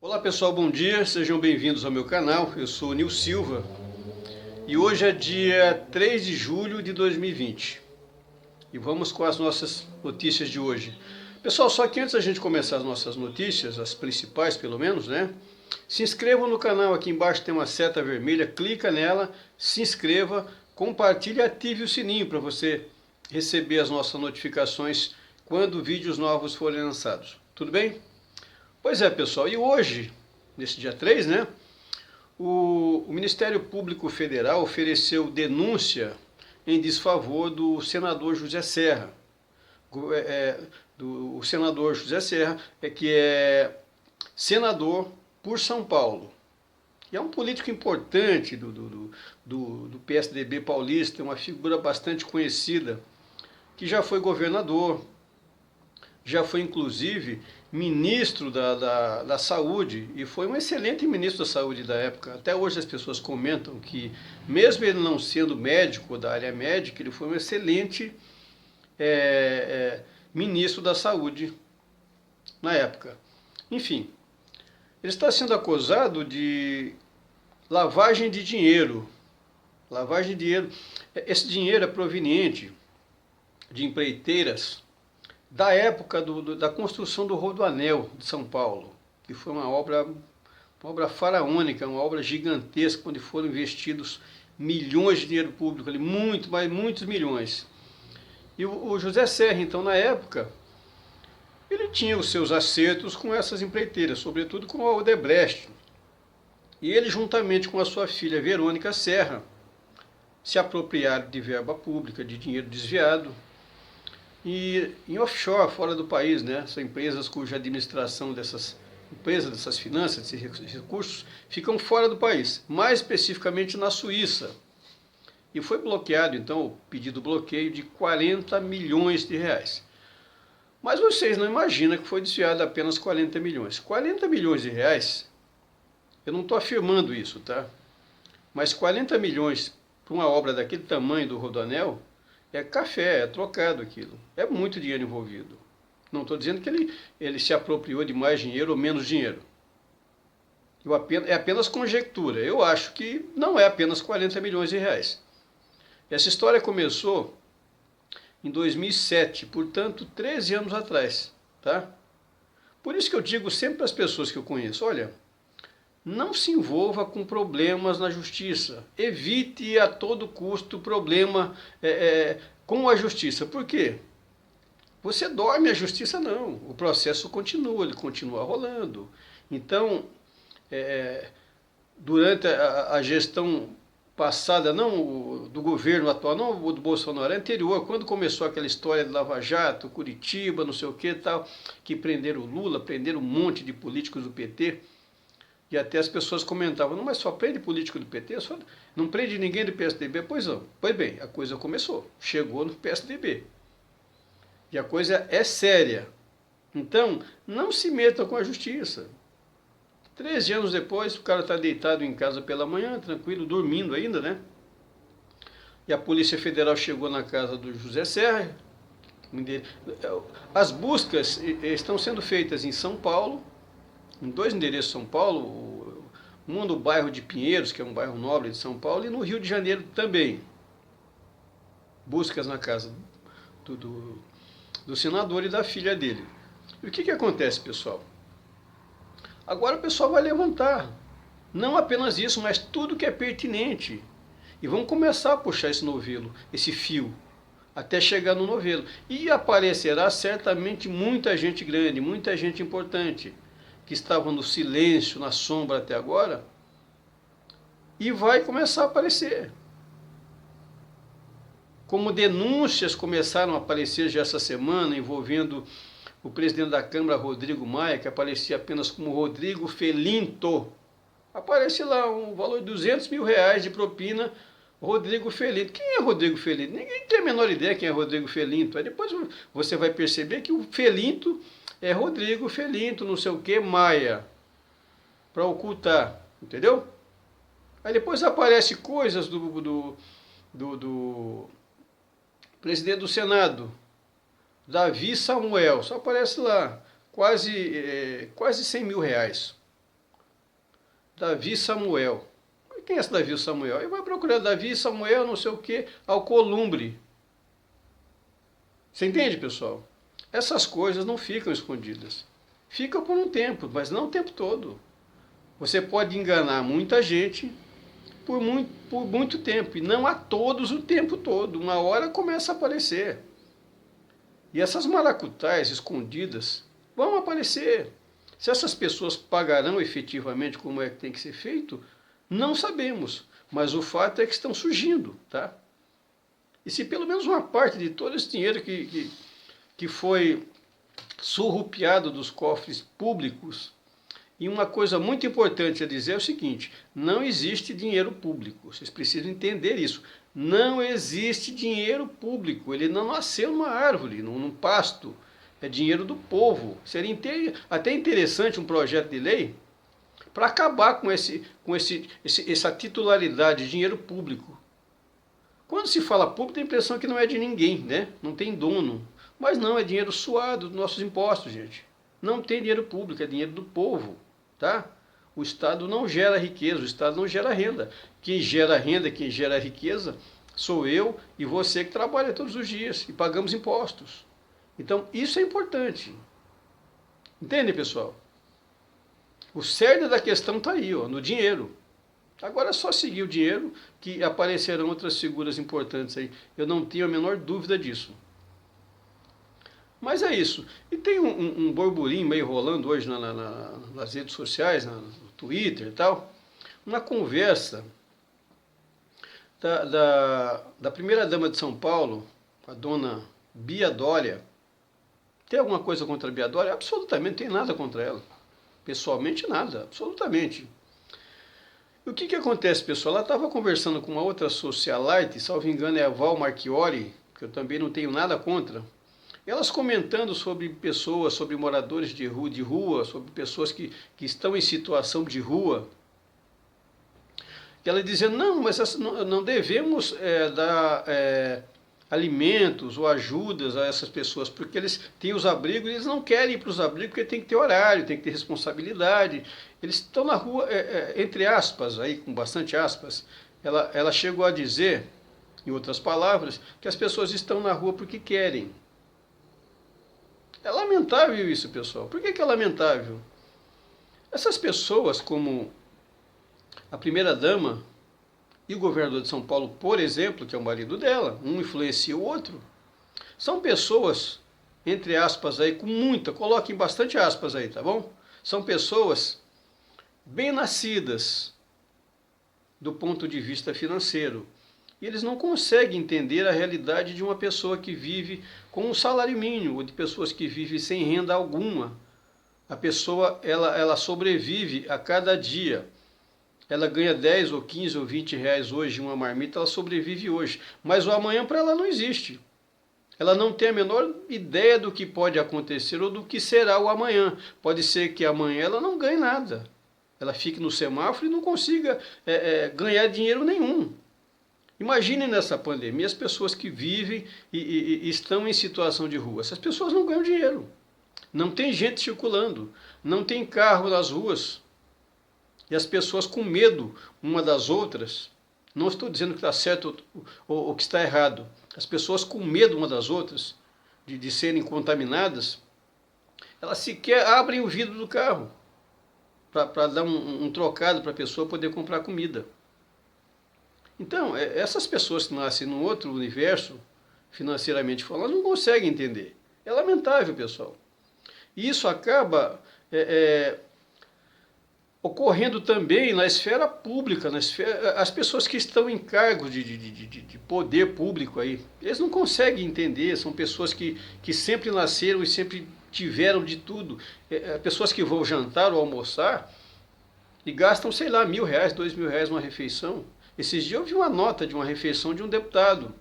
Olá pessoal, bom dia, sejam bem-vindos ao meu canal, eu sou o Nil Silva e hoje é dia 3 de julho de 2020 e vamos com as nossas notícias de hoje. Pessoal, só que antes da gente começar as nossas notícias, as principais pelo menos, né? Se inscrevam no canal, aqui embaixo tem uma seta vermelha, clica nela, se inscreva, compartilhe e ative o sininho para você receber as nossas notificações quando vídeos novos forem lançados. Tudo bem? Pois é, pessoal, e hoje, nesse dia 3, né, o Ministério Público Federal ofereceu denúncia em desfavor do senador José Serra. O senador José Serra, que é senador por São Paulo. E é um político importante do PSDB paulista, uma figura bastante conhecida, que já foi governador, já foi inclusive ministro da Saúde, e foi um excelente ministro da Saúde da época. Até hoje as pessoas comentam que, mesmo ele não sendo médico da área médica, ele foi um excelente ministro da Saúde na época. Enfim, ele está sendo acusado de lavagem de dinheiro. Lavagem de dinheiro. Esse dinheiro é proveniente de empreiteiras da época da construção do Rodoanel de São Paulo, que foi uma obra faraônica, uma obra gigantesca, onde foram investidos milhões de dinheiro público, ali, muitos milhões. E o José Serra, então, na época, ele tinha os seus acertos com essas empreiteiras, sobretudo com a Odebrecht. E ele, juntamente com a sua filha Verônica Serra, se apropriaram de verba pública, de dinheiro desviado, e em offshore, fora do país, né? São empresas cuja administração dessas empresas, dessas finanças, desses recursos, ficam fora do país, mais especificamente na Suíça. E foi bloqueado, então, o pedido de bloqueio de 40 milhões de reais. Mas vocês não imaginam que foi desviado apenas 40 milhões. 40 milhões de reais, eu não estou afirmando isso, tá? Mas 40 milhões para uma obra daquele tamanho do Rodoanel, é café, é trocado aquilo. É muito dinheiro envolvido. Não estou dizendo que ele se apropriou de mais dinheiro ou menos dinheiro. É apenas conjectura. Eu acho que não é apenas 40 milhões de reais. Essa história começou em 2007, portanto, 13 anos atrás. Tá? Por isso que eu digo sempre para as pessoas que eu conheço, olha, não se envolva com problemas na justiça. Evite a todo custo problema com a justiça. Por quê? Você dorme, a justiça não. O processo continua, ele continua rolando. Então, durante a gestão passada, não do governo atual, não do Bolsonaro, anterior, quando começou aquela história de Lava Jato, Curitiba, não sei o que tal, que prenderam o Lula, prenderam um monte de políticos do PT, e até as pessoas comentavam, não, mas só prende político do PT, só não prende ninguém do PSDB. Pois não. Pois bem, a coisa começou, chegou no PSDB. E a coisa é séria. Então, não se metam com a justiça. 13 anos depois, o cara está deitado em casa pela manhã, tranquilo, dormindo ainda, né? E a Polícia Federal chegou na casa do José Serra. As buscas estão sendo feitas em São Paulo, em 2 endereços de São Paulo, um no bairro de Pinheiros, que é um bairro nobre de São Paulo, e no Rio de Janeiro também. Buscas na casa do senador e da filha dele. E o que acontece, pessoal? Agora o pessoal vai levantar, não apenas isso, mas tudo que é pertinente. E vamos começar a puxar esse novelo, esse fio, até chegar no novelo. E aparecerá certamente muita gente grande, muita gente importante, que estavam no silêncio, na sombra até agora, e vai começar a aparecer. Como denúncias começaram a aparecer já essa semana, envolvendo o presidente da Câmara, Rodrigo Maia, que aparecia apenas como Rodrigo Felinto. Aparece lá um valor de 200 mil reais de propina, Rodrigo Felinto. Quem é Rodrigo Felinto? Ninguém tem a menor ideia quem é Rodrigo Felinto. Aí depois você vai perceber que o Felinto é Rodrigo Felinto, não sei o que, Maia, para ocultar, entendeu? Aí depois aparece coisas do presidente do Senado, Davi Samuel, só aparece lá, quase 100 mil reais. Davi Samuel. Quem é esse Davi Samuel? Ele vai procurar Davi Samuel, não sei o que, Alcolumbre. Você entende, pessoal? Essas coisas não ficam escondidas. Ficam por um tempo, mas não o tempo todo. Você pode enganar muita gente por muito tempo, e não a todos o tempo todo. Uma hora começa a aparecer. E essas maracutais escondidas vão aparecer. Se essas pessoas pagarão efetivamente como é que tem que ser feito, não sabemos. Mas o fato é que estão surgindo, tá? E se pelo menos uma parte de todo esse dinheiro que foi surrupiado dos cofres públicos. E uma coisa muito importante a dizer é o seguinte: não existe dinheiro público. Vocês precisam entender isso. Não existe dinheiro público. Ele não nasceu numa árvore, num pasto. É dinheiro do povo. Seria até interessante um projeto de lei para acabar com essa titularidade de dinheiro público. Quando se fala público, tem a impressão que não é de ninguém, né? Não tem dono. Mas não, é dinheiro suado dos nossos impostos, gente. Não tem dinheiro público, é dinheiro do povo, tá? O Estado não gera riqueza, o Estado não gera renda. Quem gera renda, quem gera riqueza, sou eu e você que trabalha todos os dias e pagamos impostos. Então, isso é importante. Entende, pessoal? O cerne da questão está aí, ó, no dinheiro. Agora é só seguir o dinheiro que aparecerão outras figuras importantes aí. Eu não tenho a menor dúvida disso. Mas é isso. E tem um burburinho meio rolando hoje nas redes sociais, no Twitter e tal, uma conversa da primeira-dama de São Paulo, a dona Bia Dória. Tem alguma coisa contra a Bia Dória? Absolutamente, não tem nada contra ela. Pessoalmente, nada, absolutamente. E o que acontece, pessoal? Ela estava conversando com uma outra socialite, salvo engano é a Val Marchiori, que eu também não tenho nada contra. Elas comentando sobre pessoas, sobre moradores de rua, sobre pessoas que estão em situação de rua. E ela dizendo, não, mas não devemos dar alimentos ou ajudas a essas pessoas, porque eles têm os abrigos e eles não querem ir para os abrigos porque tem que ter horário, tem que ter responsabilidade. Eles estão na rua, entre aspas, aí com bastante aspas, ela chegou a dizer, em outras palavras, que as pessoas estão na rua porque querem. É lamentável isso, pessoal. Por que é lamentável? Essas pessoas, como a primeira-dama e o governador de São Paulo, por exemplo, que é o marido dela, um influencia o outro, são pessoas, entre aspas aí, com muita, coloquem bastante aspas aí, tá bom? São pessoas bem nascidas do ponto de vista financeiro. E eles não conseguem entender a realidade de uma pessoa que vive com um salário mínimo, ou de pessoas que vivem sem renda alguma. A pessoa, ela sobrevive a cada dia. Ela ganha 10 ou 15 ou 20 reais hoje em uma marmita, ela sobrevive hoje. Mas o amanhã para ela não existe. Ela não tem a menor ideia do que pode acontecer ou do que será o amanhã. Pode ser que amanhã ela não ganhe nada. Ela fique no semáforo e não consiga ganhar dinheiro nenhum. Imaginem nessa pandemia as pessoas que vivem e estão em situação de rua. Essas pessoas não ganham dinheiro. Não tem gente circulando. Não tem carro nas ruas. E as pessoas com medo uma das outras. Não estou dizendo que está certo ou que está errado. As pessoas com medo uma das outras, de serem contaminadas, elas sequer abrem o vidro do carro para dar um trocado para a pessoa poder comprar comida. Então, essas pessoas que nascem num outro universo, financeiramente falando, não conseguem entender. É lamentável, pessoal. E isso acaba ocorrendo também na esfera pública, as pessoas que estão em cargos de poder público aí, eles não conseguem entender, são pessoas que sempre nasceram e sempre tiveram de tudo. Pessoas que vão jantar ou almoçar e gastam, sei lá, R$1.000, R$2.000 uma refeição. Esses dias eu vi uma nota de uma refeição de um deputado,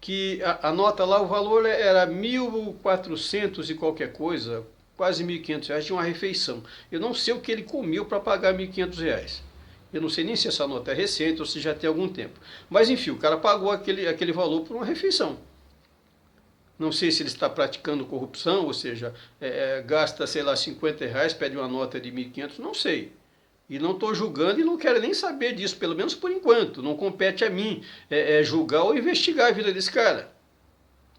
que a nota lá, o valor era 1.400 e qualquer coisa, quase R$1.500 de uma refeição. Eu não sei o que ele comeu para pagar R$1.500. Eu não sei nem se essa nota é recente ou se já tem algum tempo. Mas enfim, o cara pagou aquele valor por uma refeição. Não sei se ele está praticando corrupção, ou seja, gasta, sei lá, R$50, pede uma nota de R$1.500, não sei. E não estou julgando e não quero nem saber disso, pelo menos por enquanto. Não compete a mim julgar ou investigar a vida desse cara.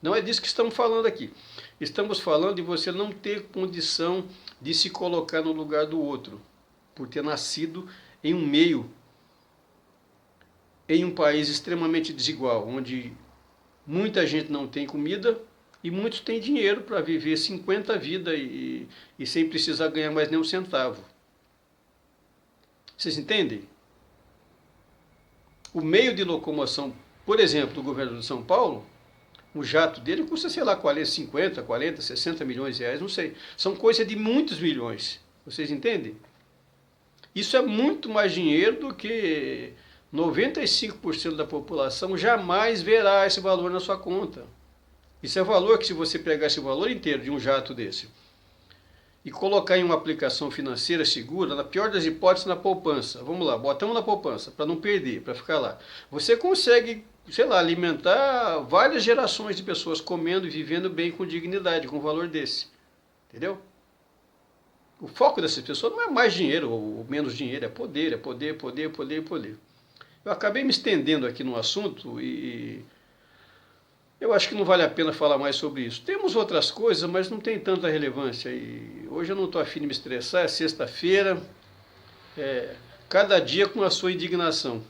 Não é disso que estamos falando aqui. Estamos falando de você não ter condição de se colocar no lugar do outro, por ter nascido em um meio, em um país extremamente desigual, onde muita gente não tem comida e muitos têm dinheiro para viver 50 vidas e sem precisar ganhar mais nem um centavo. Vocês entendem? O meio de locomoção, por exemplo, do governo de São Paulo, o jato dele custa, sei lá, 50, 40, 60 milhões de reais, não sei. São coisas de muitos milhões. Vocês entendem? Isso é muito mais dinheiro do que 95% da população jamais verá esse valor na sua conta. Isso é valor que, se você pegar esse valor inteiro de um jato desse e colocar em uma aplicação financeira segura, na pior das hipóteses, na poupança. Vamos lá, botamos na poupança, para não perder, para ficar lá. Você consegue, sei lá, alimentar várias gerações de pessoas comendo e vivendo bem com dignidade, com um valor desse. Entendeu? O foco dessas pessoas não é mais dinheiro ou menos dinheiro, é poder, poder, poder, poder. Eu acabei me estendendo aqui no assunto e eu acho que não vale a pena falar mais sobre isso. Temos outras coisas, mas não tem tanta relevância. E hoje eu não estou afim de me estressar, é sexta-feira, cada dia com a sua indignação.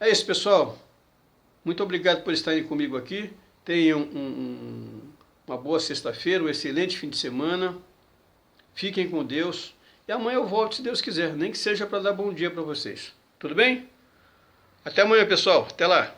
É isso, pessoal. Muito obrigado por estarem comigo aqui. Tenham uma boa sexta-feira, um excelente fim de semana. Fiquem com Deus. E amanhã eu volto, se Deus quiser, nem que seja para dar bom dia para vocês. Tudo bem? Até amanhã, pessoal. Até lá.